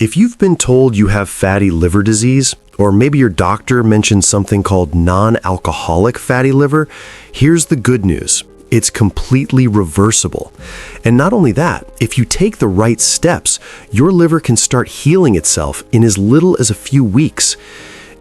If you've been told you have fatty liver disease, or maybe your doctor mentioned something called non-alcoholic fatty liver, here's the good news. It's completely reversible. And not only that, if you take the right steps, your liver can start healing itself in as little as a few weeks.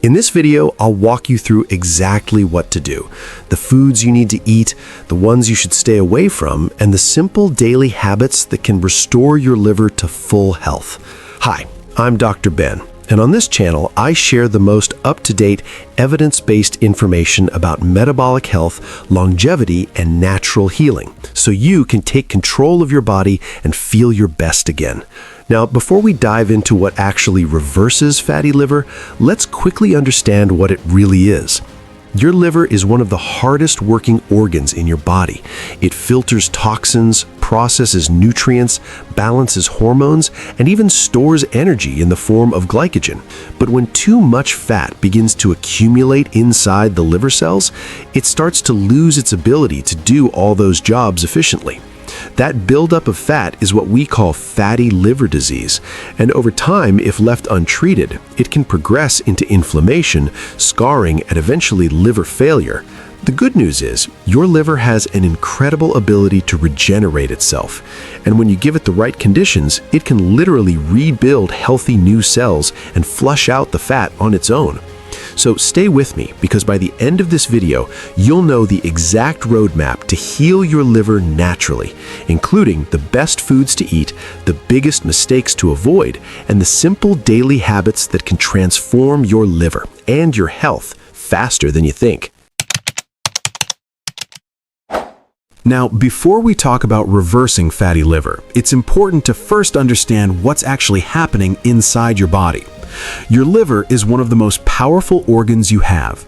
In this video, I'll walk you through exactly what to do, the foods you need to eat, the ones you should stay away from, and the simple daily habits that can restore your liver to full health. Hi, I'm Dr. Ben, and on this channel, I share the most up-to-date, evidence-based information about metabolic health, longevity, and natural healing, so you can take control of your body and feel your best again. Now, before we dive into what actually reverses fatty liver, let's quickly understand what it really is. Your liver is one of the hardest working organs in your body. It filters toxins, processes nutrients, balances hormones, and even stores energy in the form of glycogen. But when too much fat begins to accumulate inside the liver cells, it starts to lose its ability to do all those jobs efficiently. That buildup of fat is what we call fatty liver disease, and over time, if left untreated, it can progress into inflammation, scarring, and eventually liver failure. The good news is, your liver has an incredible ability to regenerate itself, and when you give it the right conditions, it can literally rebuild healthy new cells and flush out the fat on its own. So stay with me, because by the end of this video, you'll know the exact roadmap to heal your liver naturally, including the best foods to eat, the biggest mistakes to avoid, and the simple daily habits that can transform your liver and your health faster than you think. Now, before we talk about reversing fatty liver, it's important to first understand what's actually happening inside your body. Your liver is one of the most powerful organs you have.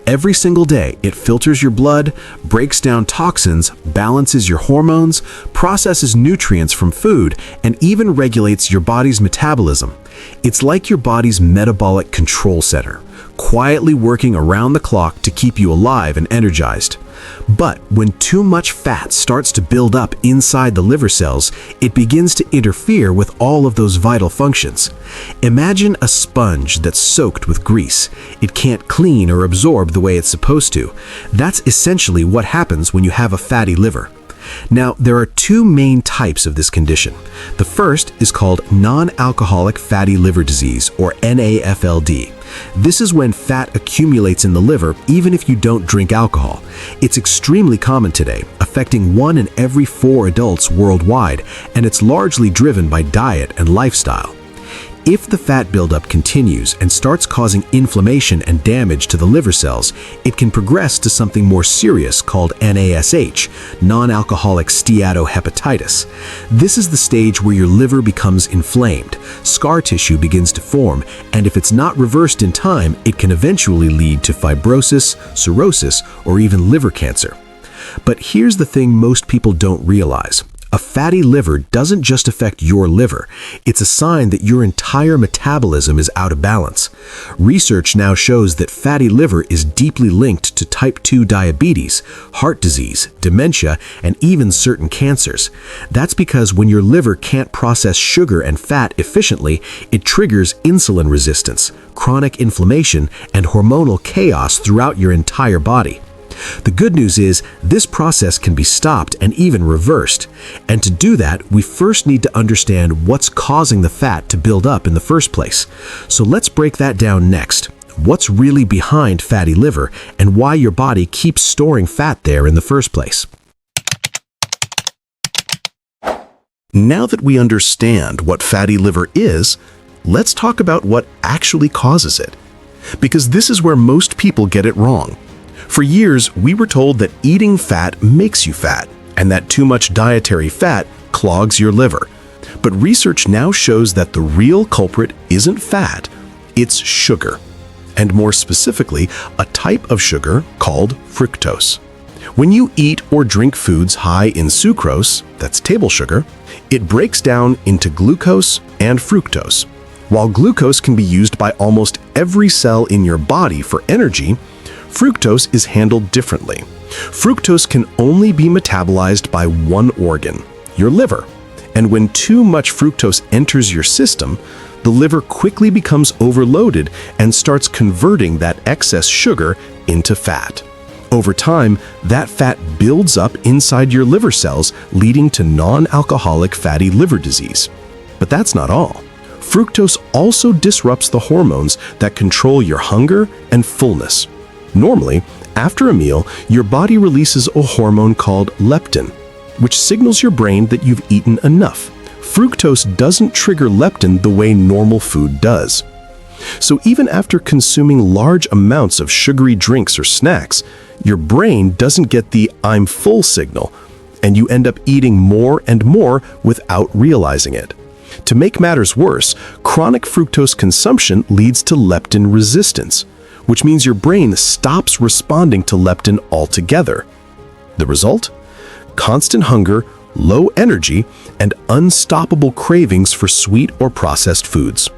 Every single day, it filters your blood, breaks down toxins, balances your hormones, processes nutrients from food, and even regulates your body's metabolism. It's like your body's metabolic control center, quietly working around the clock to keep you alive and energized. But when too much fat starts to build up inside the liver cells, it begins to interfere with all of those vital functions. Imagine a sponge that's soaked with grease. It can't clean or absorb the way it's supposed to. That's essentially what happens when you have a fatty liver. Now, there are two main types of this condition. The first is called non-alcoholic fatty liver disease, or NAFLD. This is when fat accumulates in the liver even if you don't drink alcohol. It's extremely common today, affecting 1 in every 4 adults worldwide, and it's largely driven by diet and lifestyle. If the fat buildup continues and starts causing inflammation and damage to the liver cells, it can progress to something more serious called NASH, non-alcoholic steatohepatitis. This is the stage where your liver becomes inflamed, scar tissue begins to form, and if it's not reversed in time, it can eventually lead to fibrosis, cirrhosis, or even liver cancer. But here's the thing most people don't realize. A fatty liver doesn't just affect your liver. It's a sign that your entire metabolism is out of balance. Research now shows that fatty liver is deeply linked to type 2 diabetes, heart disease, dementia, and even certain cancers. That's because when your liver can't process sugar and fat efficiently, it triggers insulin resistance, chronic inflammation, and hormonal chaos throughout your entire body. The good news is this process can be stopped and even reversed. And to do that, we first need to understand what's causing the fat to build up in the first place. So let's break that down next. What's really behind fatty liver and why your body keeps storing fat there in the first place? Now that we understand what fatty liver is, let's talk about what actually causes it. Because this is where most people get it wrong. For years, we were told that eating fat makes you fat, and that too much dietary fat clogs your liver. But research now shows that the real culprit isn't fat, it's sugar. And more specifically, a type of sugar called fructose. When you eat or drink foods high in sucrose, that's table sugar, it breaks down into glucose and fructose. While glucose can be used by almost every cell in your body for energy, fructose is handled differently. Fructose can only be metabolized by one organ, your liver. And when too much fructose enters your system, the the liver quickly becomes overloaded and starts converting that excess sugar into fat. Over time, that fat builds up inside your liver cells, leading to non-alcoholic fatty liver disease. But that's not all. Fructose also disrupts the hormones that control your hunger and fullness. Normally, after a meal, your body releases a hormone called leptin, which signals your brain that you've eaten enough. Fructose doesn't trigger leptin the way normal food does. So even after consuming large amounts of sugary drinks or snacks, your brain doesn't get the "I'm full" signal, and you end up eating more and more without realizing it. To make matters worse, chronic fructose consumption leads to leptin resistance, which means your brain stops responding to leptin altogether. The result? Constant hunger, low energy, and unstoppable cravings for sweet or processed foods.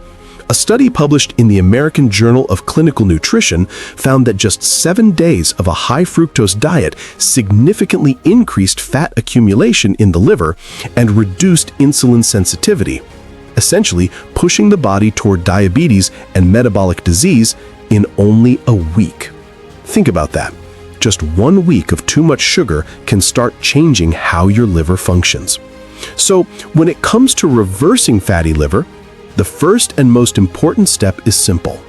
A study published in the American Journal of Clinical Nutrition found that just 7 days of a high fructose diet significantly increased fat accumulation in the liver and reduced insulin sensitivity, essentially pushing the body toward diabetes and metabolic disease in only a week. Think about that. Just 1 week of too much sugar can start changing how your liver functions. So, when it comes to reversing fatty liver, the first and most important step is simple.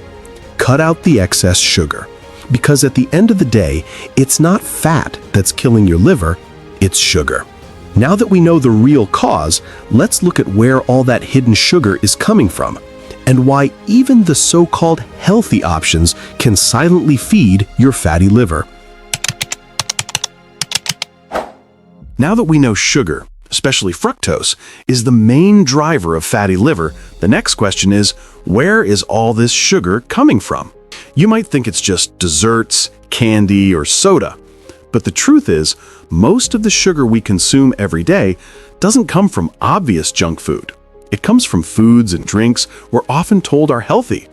Cut out the excess sugar. Because at the end of the day, it's not fat that's killing your liver, it's sugar. Now that we know the real cause, let's look at where all that hidden sugar is coming from, and why even the so-called healthy options can silently feed your fatty liver. Now that we know sugar, especially fructose, is the main driver of fatty liver, the next question is, where is all this sugar coming from? You might think it's just desserts, candy, or soda. But the truth is, most of the sugar we consume every day doesn't come from obvious junk food. It comes from foods and drinks we're often told are healthy.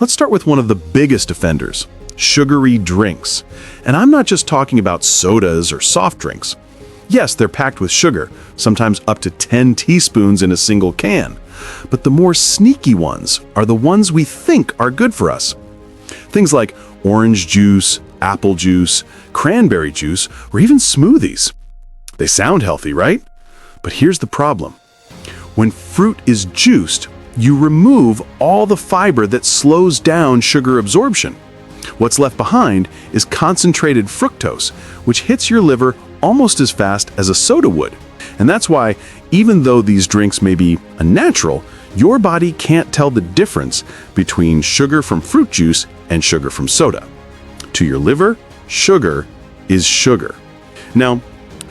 Let's start with one of the biggest offenders, sugary drinks. And I'm not just talking about sodas or soft drinks. Yes, they're packed with sugar, sometimes up to 10 teaspoons in a single can. But the more sneaky ones are the ones we think are good for us. Things like orange juice, apple juice, cranberry juice, or even smoothies. They sound healthy, right? But here's the problem. When fruit is juiced, you remove all the fiber that slows down sugar absorption. What's left behind is concentrated fructose, which hits your liver almost as fast as a soda would. And that's why, even though these drinks may be unnatural, your body can't tell the difference between sugar from fruit juice and sugar from soda. To your liver, sugar is sugar. Now,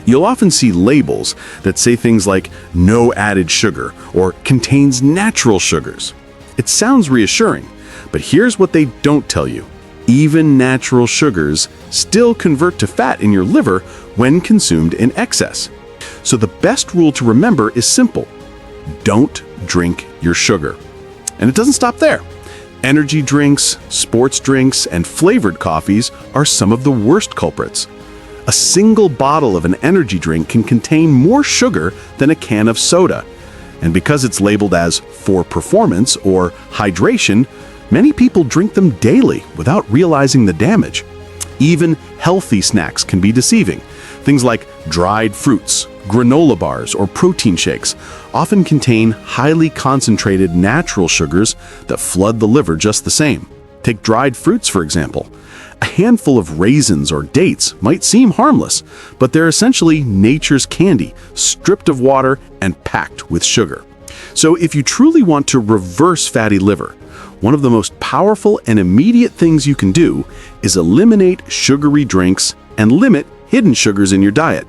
you'll often see labels that say things like "no added sugar" or "contains natural sugars." It sounds reassuring, but here's what they don't tell you. Even natural sugars still convert to fat in your liver when consumed in excess. So the best rule to remember is simple. Don't drink your sugar. And it doesn't stop there. Energy drinks, sports drinks, and flavored coffees are some of the worst culprits. A single bottle of an energy drink can contain more sugar than a can of soda. And because it's labeled as "for performance" or "hydration," many people drink them daily without realizing the damage. Even healthy snacks can be deceiving. Things like dried fruits, granola bars, or protein shakes often contain highly concentrated natural sugars that flood the liver just the same. Take dried fruits, for example. A handful of raisins or dates might seem harmless, but they're essentially nature's candy, stripped of water and packed with sugar. So if you truly want to reverse fatty liver, one of the most powerful and immediate things you can do is eliminate sugary drinks and limit hidden sugars in your diet.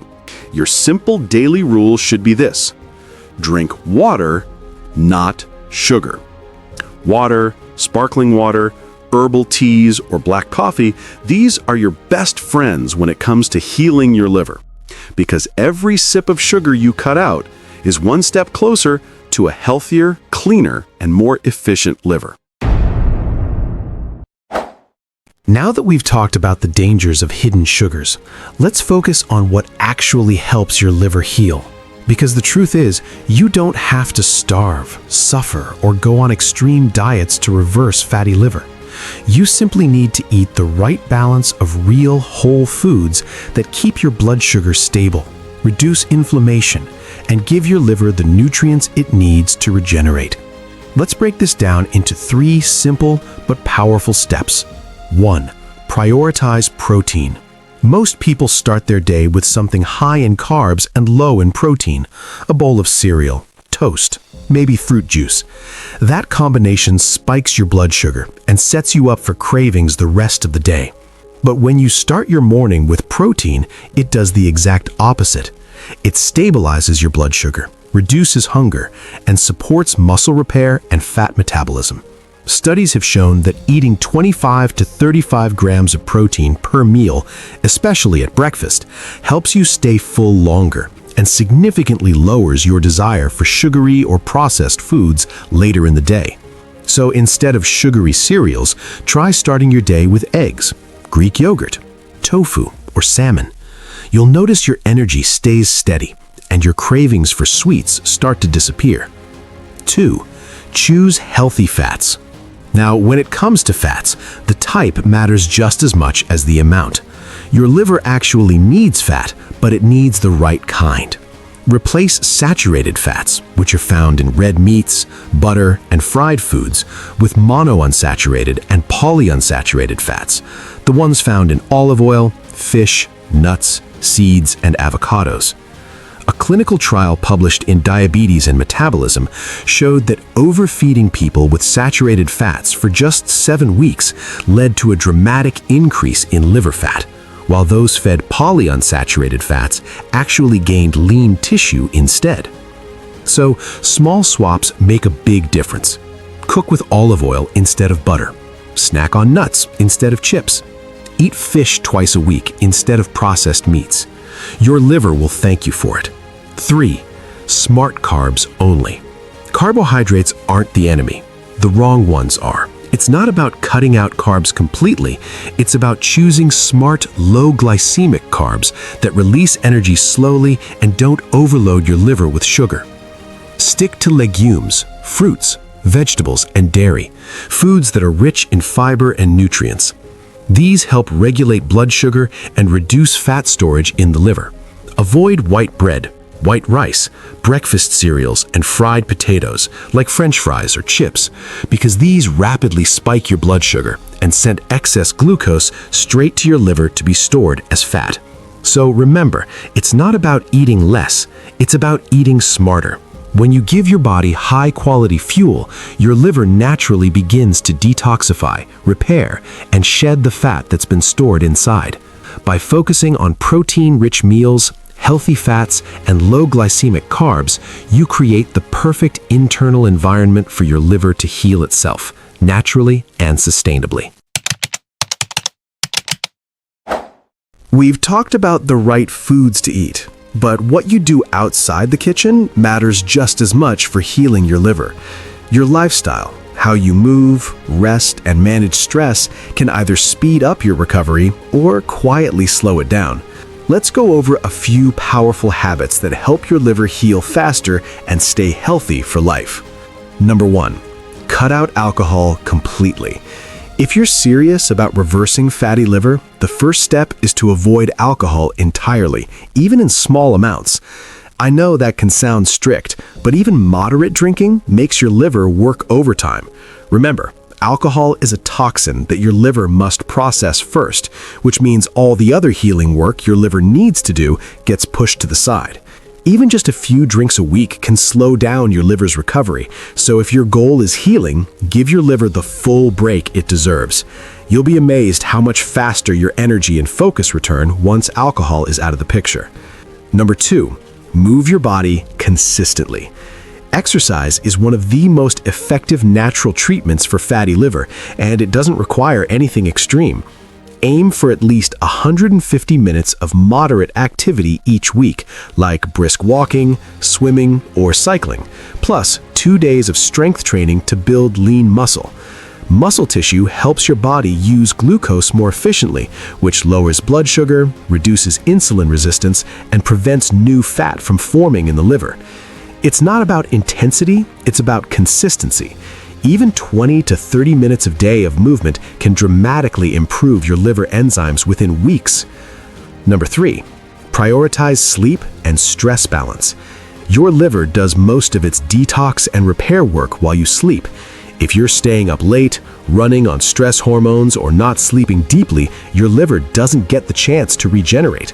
Your simple daily rule should be this: drink water, not sugar. Water, sparkling water, herbal teas, or black coffee, these are your best friends when it comes to healing your liver. Because every sip of sugar you cut out is one step closer to a healthier, cleaner, and more efficient liver. Now that we've talked about the dangers of hidden sugars, let's focus on what actually helps your liver heal. Because the truth is, you don't have to starve, suffer, or go on extreme diets to reverse fatty liver. You simply need to eat the right balance of real, whole foods that keep your blood sugar stable, reduce inflammation, and give your liver the nutrients it needs to regenerate. Let's break this down into 3 simple but powerful steps. 1. Prioritize protein. Most people start their day with something high in carbs and low in protein, a bowl of cereal, toast, maybe fruit juice. That combination spikes your blood sugar and sets you up for cravings the rest of the day. But when you start your morning with protein, it does the exact opposite. It stabilizes your blood sugar, reduces hunger, and supports muscle repair and fat metabolism. Studies have shown that eating 25 to 35 grams of protein per meal, especially at breakfast, helps you stay full longer and significantly lowers your desire for sugary or processed foods later in the day. So instead of sugary cereals, try starting your day with eggs, Greek yogurt, tofu, or salmon. You'll notice your energy stays steady and your cravings for sweets start to disappear. 2. Choose healthy fats. Now, when it comes to fats, the type matters just as much as the amount. Your liver actually needs fat, but it needs the right kind. Replace saturated fats, which are found in red meats, butter, and fried foods, with monounsaturated and polyunsaturated fats, the ones found in olive oil, fish, nuts, seeds, and avocados. A clinical trial published in Diabetes and Metabolism showed that overfeeding people with saturated fats for just 7 weeks led to a dramatic increase in liver fat, while those fed polyunsaturated fats actually gained lean tissue instead. So, small swaps make a big difference. Cook with olive oil instead of butter. Snack on nuts instead of chips. Eat fish twice a week instead of processed meats. Your liver will thank you for it. 3. Smart carbs only. Carbohydrates aren't the enemy. The wrong ones are. It's not about cutting out carbs completely. It's about choosing smart, low glycemic carbs that release energy slowly and don't overload your liver with sugar. Stick to legumes, fruits, vegetables, and dairy, foods that are rich in fiber and nutrients. These help regulate blood sugar and reduce fat storage in the liver. Avoid white bread, white rice, breakfast cereals, and fried potatoes, like French fries or chips, because these rapidly spike your blood sugar and send excess glucose straight to your liver to be stored as fat. So remember, it's not about eating less, it's about eating smarter. When you give your body high-quality fuel, your liver naturally begins to detoxify, repair, and shed the fat that's been stored inside. By focusing on protein-rich meals, healthy fats, and low glycemic carbs, you create the perfect internal environment for your liver to heal itself, naturally and sustainably. We've talked about the right foods to eat, but what you do outside the kitchen matters just as much for healing your liver. Your lifestyle, how you move, rest, and manage stress can either speed up your recovery or quietly slow it down. Let's go over a few powerful habits that help your liver heal faster and stay healthy for life. Number 1, cut out alcohol completely. If you're serious about reversing fatty liver, the first step is to avoid alcohol entirely, even in small amounts. I know that can sound strict, but even moderate drinking makes your liver work overtime. Remember, alcohol is a toxin that your liver must process first, which means all the other healing work your liver needs to do gets pushed to the side. Even just a few drinks a week can slow down your liver's recovery, so if your goal is healing, give your liver the full break it deserves. You'll be amazed how much faster your energy and focus return once alcohol is out of the picture. Number 2, move your body consistently. Exercise is one of the most effective natural treatments for fatty liver, and it doesn't require anything extreme. Aim for at least 150 minutes of moderate activity each week, like brisk walking, swimming, or cycling, plus 2 days of strength training to build lean muscle. Muscle tissue helps your body use glucose more efficiently, which lowers blood sugar, reduces insulin resistance, and prevents new fat from forming in the liver. It's not about intensity, it's about consistency. Even 20 to 30 minutes a day of movement can dramatically improve your liver enzymes within weeks. Number 3, prioritize sleep and stress balance. Your liver does most of its detox and repair work while you sleep. If you're staying up late, running on stress hormones, or not sleeping deeply, your liver doesn't get the chance to regenerate.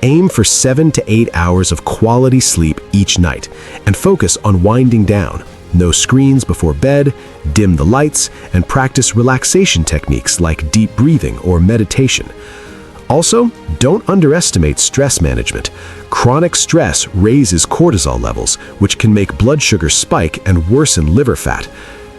Aim for 7 to 8 hours of quality sleep each night and focus on winding down. No screens before bed, dim the lights, and practice relaxation techniques like deep breathing or meditation. Also, don't underestimate stress management. Chronic stress raises cortisol levels, which can make blood sugar spike and worsen liver fat.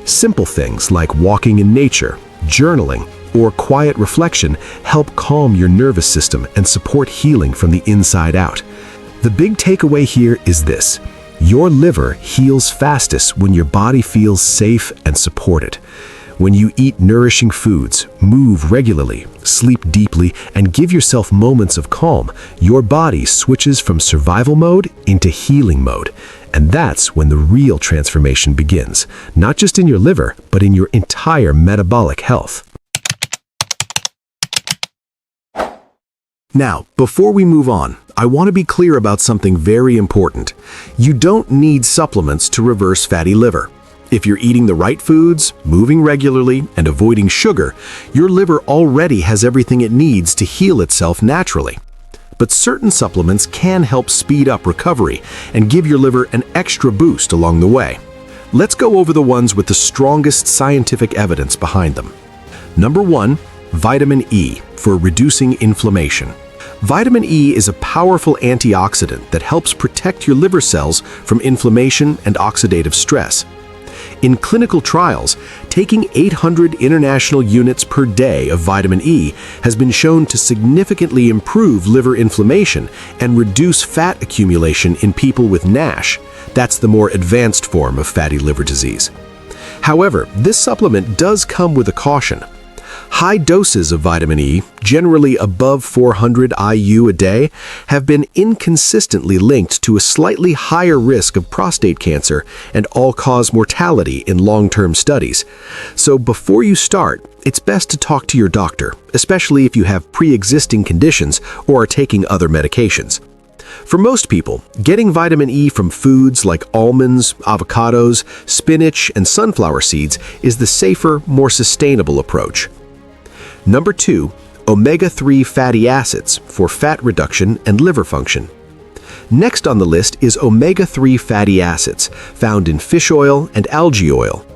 Simple things like walking in nature, journaling, or quiet reflection help calm your nervous system and support healing from the inside out. The big takeaway here is this: your liver heals fastest when your body feels safe and supported. When you eat nourishing foods, move regularly, sleep deeply, and give yourself moments of calm, your body switches from survival mode into healing mode. And that's when the real transformation begins, not just in your liver, but in your entire metabolic health. Now, before we move on, I want to be clear about something very important. You don't need supplements to reverse fatty liver. If you're eating the right foods, moving regularly, and avoiding sugar, your liver already has everything it needs to heal itself naturally. But certain supplements can help speed up recovery and give your liver an extra boost along the way. Let's go over the ones with the strongest scientific evidence behind them. Number 1, vitamin E for reducing inflammation. Vitamin E is a powerful antioxidant that helps protect your liver cells from inflammation and oxidative stress. In clinical trials, taking 800 international units per day of vitamin E has been shown to significantly improve liver inflammation and reduce fat accumulation in people with NASH. That's the more advanced form of fatty liver disease. However, this supplement does come with a caution. High doses of vitamin E, generally above 400 IU a day, have been inconsistently linked to a slightly higher risk of prostate cancer and all-cause mortality in long-term studies. So before you start, it's best to talk to your doctor, especially if you have pre-existing conditions or are taking other medications. For most people, getting vitamin E from foods like almonds, avocados, spinach, and sunflower seeds is the safer, more sustainable approach. Number 2, omega-3 fatty acids for fat reduction and liver function. Next on the list is omega-3 fatty acids, found in fish oil and algae oil.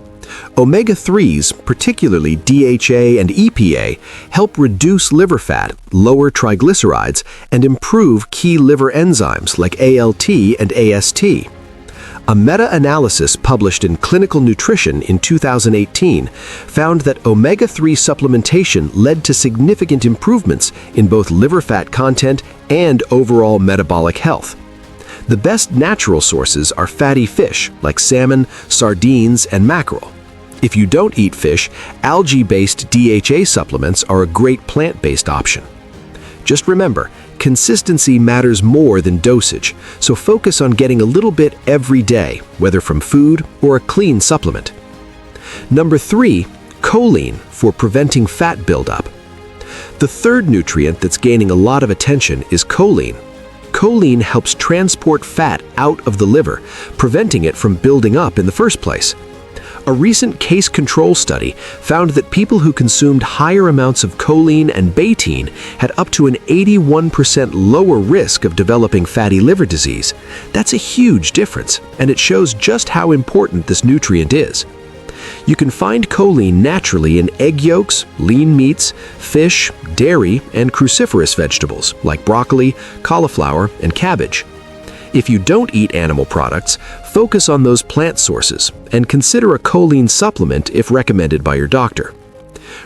Omega-3s, particularly DHA and EPA, help reduce liver fat, lower triglycerides, and improve key liver enzymes like ALT and AST. A meta-analysis published in Clinical Nutrition in 2018 found that omega-3 supplementation led to significant improvements in both liver fat content and overall metabolic health. The best natural sources are fatty fish like salmon, sardines, and mackerel. If you don't eat fish, algae-based DHA supplements are a great plant-based option. Just remember, consistency matters more than dosage, so focus on getting a little bit every day, whether from food or a clean supplement. Number 3, choline for preventing fat buildup. The third nutrient that's gaining a lot of attention is choline. Choline helps transport fat out of the liver, preventing it from building up in the first place. A recent case control study found that people who consumed higher amounts of choline and betaine had up to an 81% lower risk of developing fatty liver disease. That's a huge difference, and it shows just how important this nutrient is. You can find choline naturally in egg yolks, lean meats, fish, dairy, and cruciferous vegetables like broccoli, cauliflower, and cabbage. If you don't eat animal products, focus on those plant sources and consider a choline supplement if recommended by your doctor.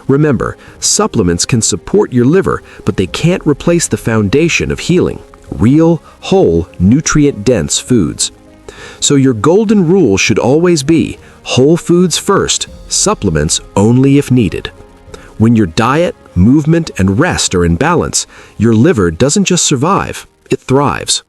Remember, supplements can support your liver, but they can't replace the foundation of healing: real, whole, nutrient-dense foods. So your golden rule should always be: Whole foods first, supplements only if needed. When your diet, movement, and rest are in balance, your liver doesn't just survive, it thrives.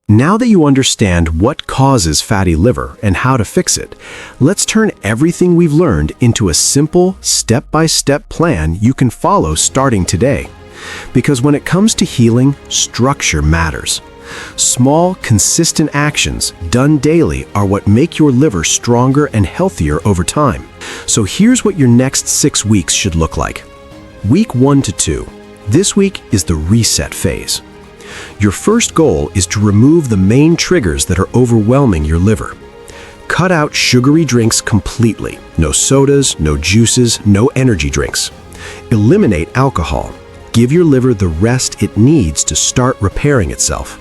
Now that you understand what causes fatty liver and how to fix it, let's turn everything we've learned into a simple, step-by-step plan you can follow starting today. Because when it comes to healing, structure matters. Small, consistent actions done daily are what make your liver stronger and healthier over time. So here's what your next 6 weeks should look like. Week 1 to 2. This week is the reset phase. Your first goal is to remove the main triggers that are overwhelming your liver. Cut out sugary drinks completely. No sodas, no juices, no energy drinks. Eliminate alcohol. Give your liver the rest it needs to start repairing itself.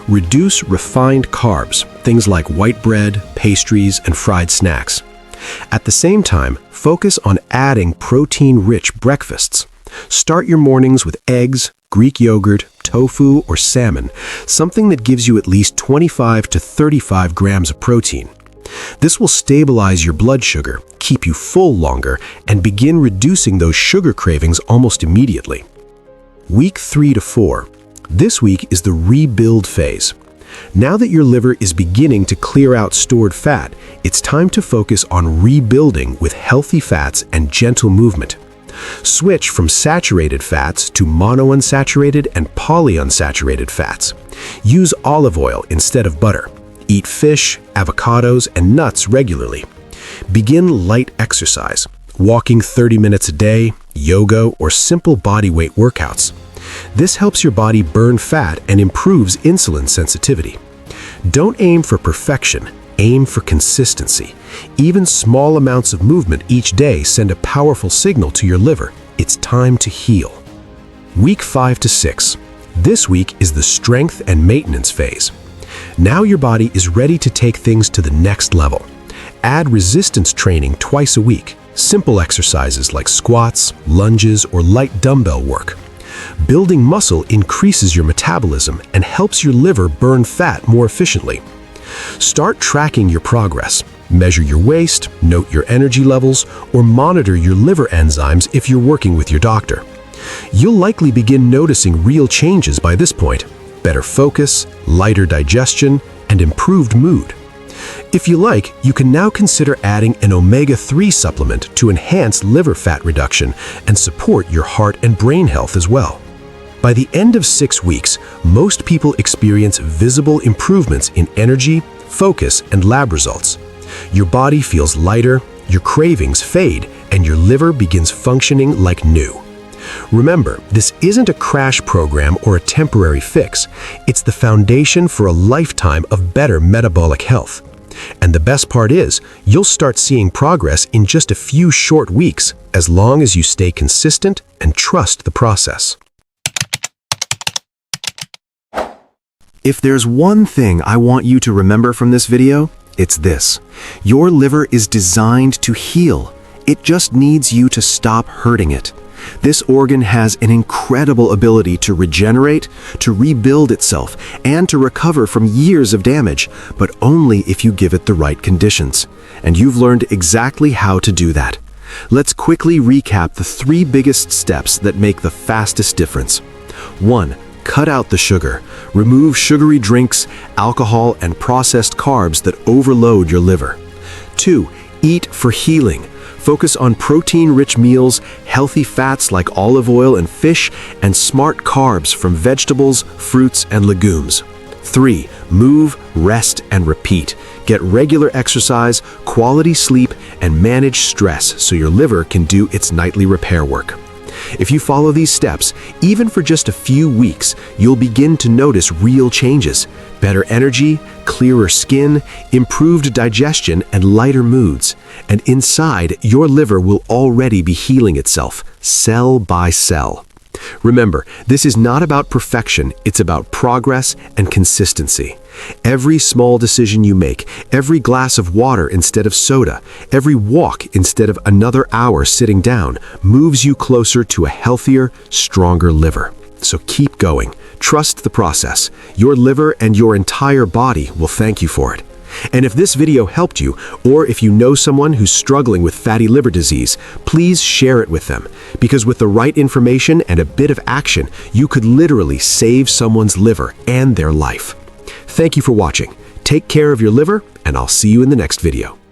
Reduce refined carbs, things like white bread, pastries, and fried snacks. At the same time, focus on adding protein-rich breakfasts. Start your mornings with eggs, Greek yogurt, tofu, or salmon, something that gives you at least 25 to 35 grams of protein. This will stabilize your blood sugar, keep you full longer, and begin reducing those sugar cravings almost immediately. Week 3 to 4. This week is the rebuild phase. Now that your liver is beginning to clear out stored fat, it's time to focus on rebuilding with healthy fats and gentle movement. Switch from saturated fats to monounsaturated and polyunsaturated fats. Use olive oil instead of butter. Eat fish, avocados, and nuts regularly. Begin light exercise, walking 30 minutes a day, yoga, or simple body weight workouts. This helps your body burn fat and improves insulin sensitivity. Don't aim for perfection, aim for consistency. Even small amounts of movement each day send a powerful signal to your liver. It's time to heal. Week 5 to 6. This week is the strength and maintenance phase. Now your body is ready to take things to the next level. Add resistance training twice a week. Simple exercises like squats, lunges, or light dumbbell work. Building muscle increases your metabolism and helps your liver burn fat more efficiently. Start tracking your progress. Measure your waist, note your energy levels, or monitor your liver enzymes if you're working with your doctor. You'll likely begin noticing real changes by this point: better focus, lighter digestion, and improved mood. If you like, you can now consider adding an omega-3 supplement to enhance liver fat reduction and support your heart and brain health as well. By the end of 6 weeks, most people experience visible improvements in energy, focus, and lab results. Your body feels lighter, your cravings fade, and your liver begins functioning like new. Remember, this isn't a crash program or a temporary fix. It's the foundation for a lifetime of better metabolic health. And the best part is, you'll start seeing progress in just a few short weeks, as long as you stay consistent and trust the process. If there's one thing I want you to remember from this video, it's this: your liver is designed to heal. It just needs you to stop hurting it. This organ has an incredible ability to regenerate, to rebuild itself, and to recover from years of damage, but only if you give it the right conditions. And you've learned exactly how to do that. Let's quickly recap the 3 biggest steps that make the fastest difference. 1. Cut out the sugar. Remove sugary drinks, alcohol, and processed carbs that overload your liver. 2. Eat for healing. Focus on protein-rich meals, healthy fats like olive oil and fish, and smart carbs from vegetables, fruits, and legumes. 3. Move, rest, and repeat. Get regular exercise, quality sleep, and manage stress so your liver can do its nightly repair work. If you follow these steps, even for just a few weeks, you'll begin to notice real changes: better energy, clearer skin, improved digestion, and lighter moods. And inside, your liver will already be healing itself, cell by cell. Remember, this is not about perfection, it's about progress and consistency. Every small decision you make, every glass of water instead of soda, every walk instead of another hour sitting down, moves you closer to a healthier, stronger liver. So keep going. Trust the process. Your liver and your entire body will thank you for it. And if this video helped you, or if you know someone who's struggling with fatty liver disease, please share it with them. Because with the right information and a bit of action, you could literally save someone's liver and their life. Thank you for watching. Take care of your liver, and I'll see you in the next video.